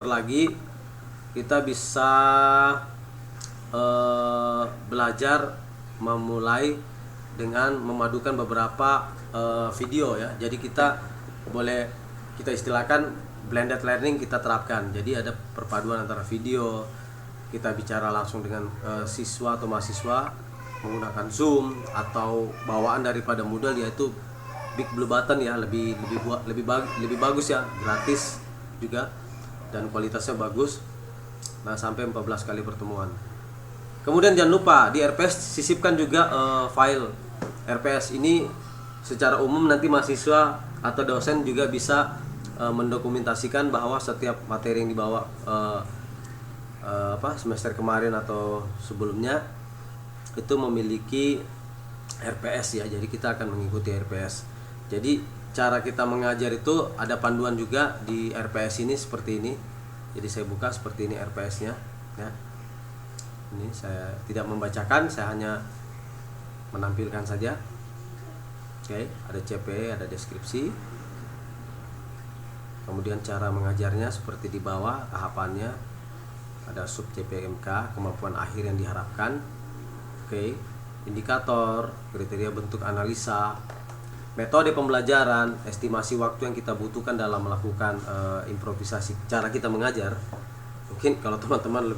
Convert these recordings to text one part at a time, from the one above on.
lagi kita bisa belajar memulai dengan memadukan beberapa video ya. Jadi kita istilahkan blended learning kita terapkan. Jadi ada perpaduan antara video, kita bicara langsung dengan siswa atau mahasiswa menggunakan Zoom, atau bawaan daripada Moodle yaitu Big Blue Button ya, lebih bagus ya, gratis juga dan kualitasnya bagus. Nah, sampai 14 kali pertemuan. Kemudian jangan lupa di RPS sisipkan juga file RPS ini. Secara umum nanti mahasiswa atau dosen juga bisa mendokumentasikan bahwa setiap materi yang dibawa semester kemarin atau sebelumnya itu memiliki RPS ya. Jadi kita akan mengikuti RPS. Jadi cara kita mengajar itu ada panduan juga di RPS ini seperti ini. Jadi saya buka seperti ini RPS-nya ya. Ini saya tidak membacakan, saya hanya menampilkan saja. Oke, ada CP, ada deskripsi. Kemudian cara mengajarnya seperti di bawah tahapannya. Ada sub CPMK, kemampuan akhir yang diharapkan. Oke, indikator, kriteria bentuk analisa, metode pembelajaran, estimasi waktu yang kita butuhkan dalam melakukan improvisasi. Cara kita mengajar, mungkin kalau teman-teman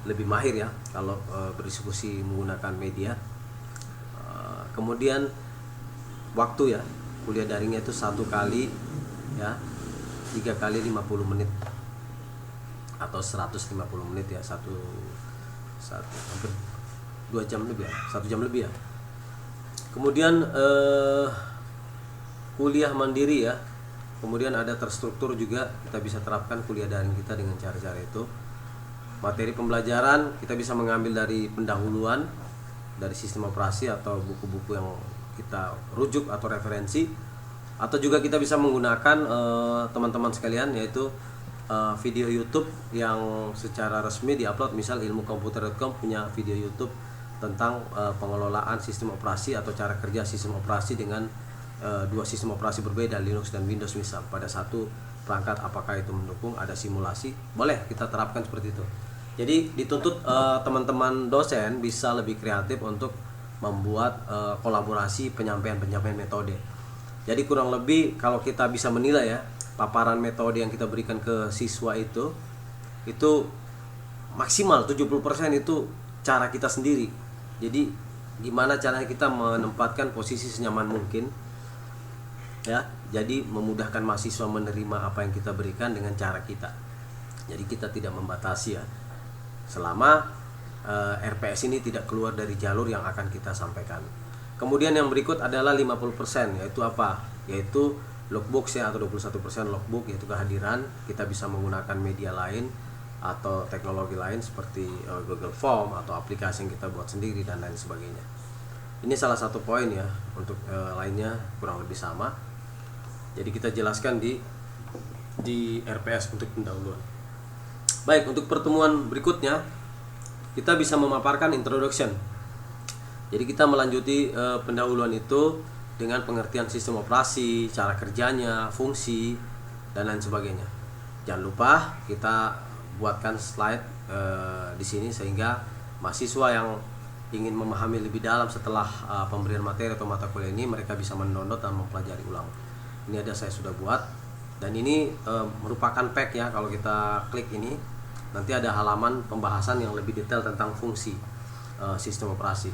lebih mahir ya kalau berdiskusi menggunakan media. Kemudian waktu ya, kuliah daringnya itu 1 kali ya 3 kali 50 menit atau 150 menit ya, satu hampir 2 jam lebih ya, 1 jam lebih ya. Kemudian kuliah mandiri ya. Kemudian ada terstruktur juga, kita bisa terapkan kuliah daring kita dengan cara-cara itu. Materi pembelajaran kita bisa mengambil dari pendahuluan, dari sistem operasi atau buku-buku yang kita rujuk atau referensi, atau juga kita bisa menggunakan teman-teman sekalian, yaitu video YouTube yang secara resmi diupload. Misal ilmukomputer.com punya video YouTube tentang pengelolaan sistem operasi atau cara kerja sistem operasi dengan 2 sistem operasi berbeda, Linux dan Windows misal, pada satu perangkat. Apakah itu mendukung, ada simulasi, boleh kita terapkan seperti itu. Jadi dituntut teman-teman dosen bisa lebih kreatif untuk membuat kolaborasi penyampaian metode. Jadi kurang lebih kalau kita bisa menilai ya, paparan metode yang kita berikan ke siswa itu maksimal 70% itu cara kita sendiri. Jadi gimana caranya kita menempatkan posisi senyaman mungkin ya, jadi memudahkan mahasiswa menerima apa yang kita berikan dengan cara kita. Jadi kita tidak membatasi ya, selama RPS ini tidak keluar dari jalur yang akan kita sampaikan. Kemudian yang berikut adalah 50%, yaitu apa? Yaitu logbook ya, atau 21% logbook, yaitu kehadiran. Kita bisa menggunakan media lain atau teknologi lain seperti Google Form atau aplikasi yang kita buat sendiri dan lain sebagainya. Ini salah satu poin ya. Untuk lainnya kurang lebih sama. Jadi kita jelaskan di RPS untuk pendahuluan. Baik, untuk pertemuan berikutnya kita bisa memaparkan introduction. Jadi kita melanjuti pendahuluan itu dengan pengertian sistem operasi, cara kerjanya, fungsi, dan lain sebagainya. Jangan lupa kita buatkan slide di sini sehingga mahasiswa yang ingin memahami lebih dalam setelah pemberian materi atau mata kuliah ini, mereka bisa mendownload dan mempelajari ulang. Ini ada, saya sudah buat, dan ini merupakan pack ya. Kalau kita klik ini, nanti ada halaman pembahasan yang lebih detail tentang fungsi sistem operasi.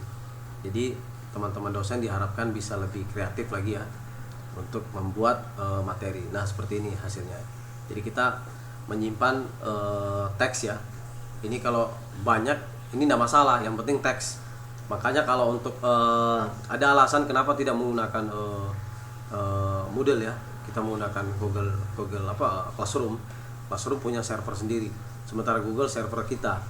Jadi teman-teman dosen diharapkan bisa lebih kreatif lagi ya untuk membuat materi. Nah, seperti ini hasilnya. Jadi kita menyimpan teks ya. Ini kalau banyak ini tidak masalah, yang penting teks. Makanya kalau untuk ada alasan kenapa tidak menggunakan Moodle ya, kita menggunakan Google Classroom. Classroom punya server sendiri, sementara Google server kita.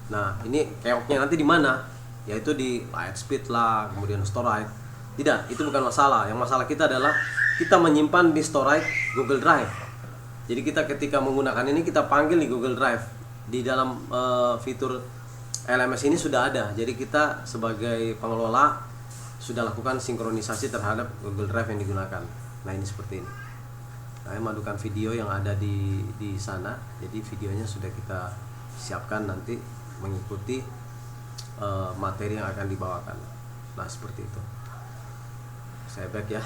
Nah, ini keoknya nanti di mana? Yaitu di Lightspeed lah, kemudian Storage. Tidak, itu bukan masalah. Yang masalah kita adalah kita menyimpan di Storage Google Drive. Jadi kita ketika menggunakan ini, kita panggil di Google Drive. Di dalam fitur LMS ini sudah ada. Jadi kita sebagai pengelola sudah lakukan sinkronisasi terhadap Google Drive yang digunakan. Nah, ini seperti ini. Kami mandukan video yang ada di sana. Jadi videonya sudah kita siapkan nanti mengikuti materi yang akan dibawakan. Nah, seperti itu. Saya back ya.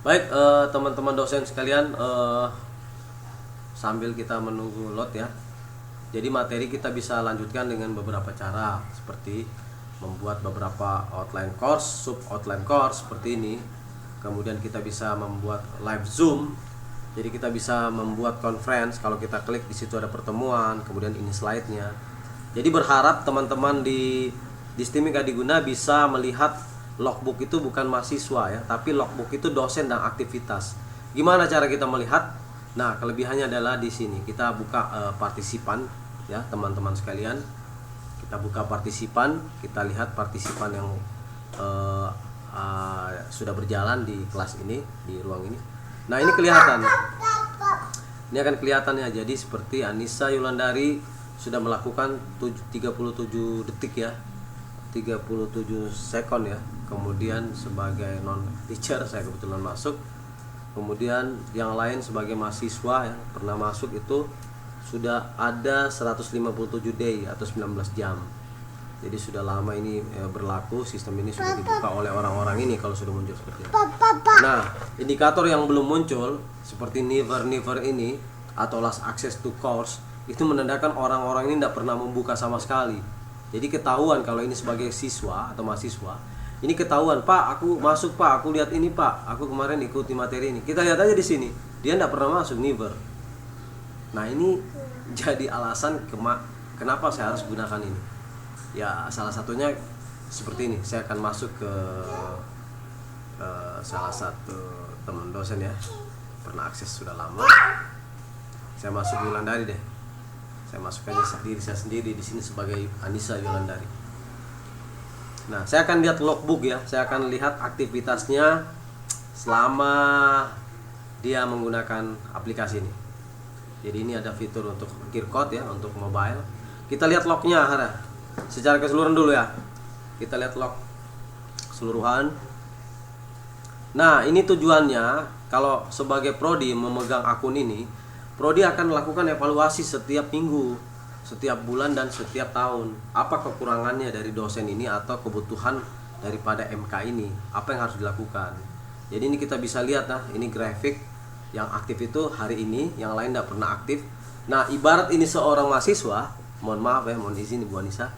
Baik, teman-teman dosen sekalian, sambil kita menunggu load ya. Jadi materi kita bisa lanjutkan dengan beberapa cara, seperti membuat beberapa outline course, sub outline course seperti ini. Kemudian kita bisa membuat live Zoom. Jadi kita bisa membuat conference. Kalau kita klik di situ ada pertemuan, kemudian ini slide-nya. Jadi berharap teman-teman di STIMIK Adiguna bisa melihat logbook itu bukan mahasiswa ya, tapi logbook itu dosen dan aktivitas. Gimana cara kita melihat? Nah, kelebihannya adalah di sini kita buka partisipan ya, teman-teman sekalian. Kita buka partisipan, kita lihat partisipan yang sudah berjalan di kelas ini, di ruang ini. Nah, ini kelihatan. Ini akan kelihatannya. Jadi seperti Anissa Yulandari sudah melakukan 37 detik ya. 37 second ya. Kemudian sebagai non teacher saya kebetulan masuk. Kemudian yang lain sebagai mahasiswa yang pernah masuk itu sudah ada 157 day atau 19 jam. Jadi sudah lama ini berlaku, sistem ini sudah dibuka oleh orang-orang ini kalau sudah muncul seperti ini. Nah, indikator yang belum muncul seperti never ini atau last access to course itu menandakan orang-orang ini tidak pernah membuka sama sekali. Jadi ketahuan kalau ini sebagai siswa atau mahasiswa. Ini ketahuan, Pak, aku masuk Pak, aku lihat ini Pak, aku kemarin ikuti materi ini. Kita lihat aja di sini, dia tidak pernah masuk, never. Nah, ini jadi alasan kenapa saya harus gunakan ini. Ya, salah satunya seperti ini. Saya akan masuk ke salah satu teman dosen ya, pernah akses sudah lama. Saya masuk Yulandari deh. Saya masuk aja saya sendiri di sini sebagai Anissa Yulandari. Nah, saya akan lihat logbook ya. Saya akan lihat aktivitasnya selama dia menggunakan aplikasi ini. Jadi ini ada fitur untuk Kirkot ya, untuk mobile. Kita lihat lognya, Hara. Secara keseluruhan dulu ya. Kita lihat log keseluruhan. Nah, ini tujuannya kalau sebagai prodi memegang akun ini, prodi akan melakukan evaluasi setiap minggu, setiap bulan dan setiap tahun. Apa kekurangannya dari dosen ini atau kebutuhan daripada MK ini, apa yang harus dilakukan. Jadi ini kita bisa lihat nah, ini grafik yang aktif itu hari ini, yang lain tidak pernah aktif. Nah, ibarat ini seorang mahasiswa, mohon maaf ya, mohon izin Ibu Anissa.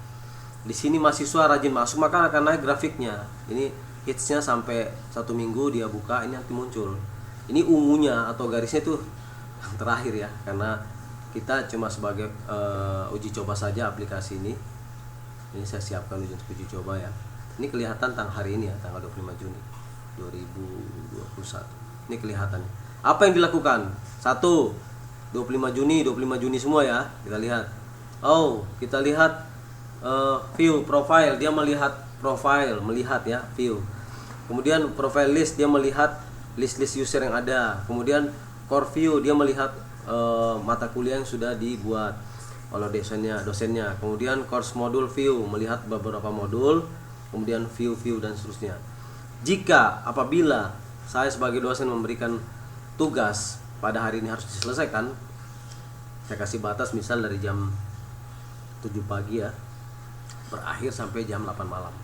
Di sini mahasiswa rajin masuk, maka akan naik grafiknya. Ini hitsnya sampai 1 minggu dia buka, ini nanti muncul. Ini ungunya atau garisnya itu terakhir ya, karena kita cuma sebagai uji coba saja aplikasi ini. Ini saya siapkan uji coba ya. Ini kelihatan tanggal hari ini ya, tanggal 25 Juni 2021. Ini kelihatan. Apa yang dilakukan? 1, 25 Juni semua ya. Kita lihat. Oh, kita lihat view profile, dia melihat profile, melihat ya, view. Kemudian profile list, dia melihat list-list user yang ada. Kemudian core view, dia melihat mata kuliah yang sudah dibuat oleh dosennya. Kemudian course module view, melihat beberapa modul, kemudian view dan seterusnya. Apabila saya sebagai dosen memberikan tugas pada hari ini harus diselesaikan, saya kasih batas misal dari jam 7 pagi ya, berakhir sampai jam 8 malam.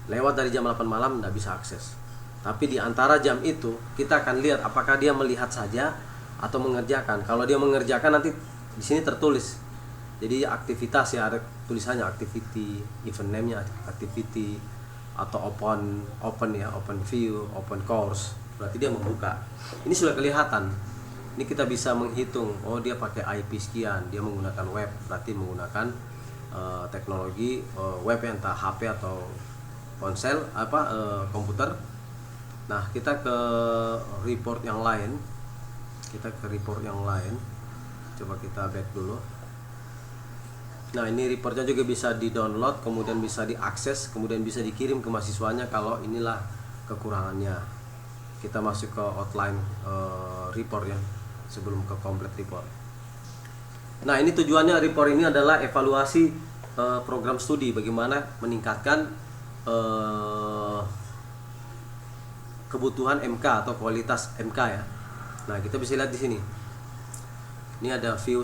Lewat dari jam 8 malam tidak bisa akses. Tapi di antara jam itu kita akan lihat apakah dia melihat saja atau mengerjakan. Kalau dia mengerjakan nanti di sini tertulis. Jadi aktivitas ya, ada tulisannya activity, event name-nya activity atau open ya, open view, open course. Berarti dia membuka. Ini sudah kelihatan. Ini kita bisa menghitung. Oh, dia pakai IP sekian, dia menggunakan web, berarti menggunakan teknologi web ya, entah HP atau ponsel komputer. Nah, kita ke report yang lain. Coba kita back dulu. Nah, ini reportnya juga bisa di-download, kemudian bisa diakses, kemudian bisa dikirim ke mahasiswanya kalau inilah kekurangannya. Kita masuk ke outline report ya, sebelum ke complete report. Nah, ini tujuannya report ini adalah evaluasi program studi, bagaimana meningkatkan kebutuhan MK atau kualitas MK ya. Nah, kita bisa lihat di sini. Ini ada view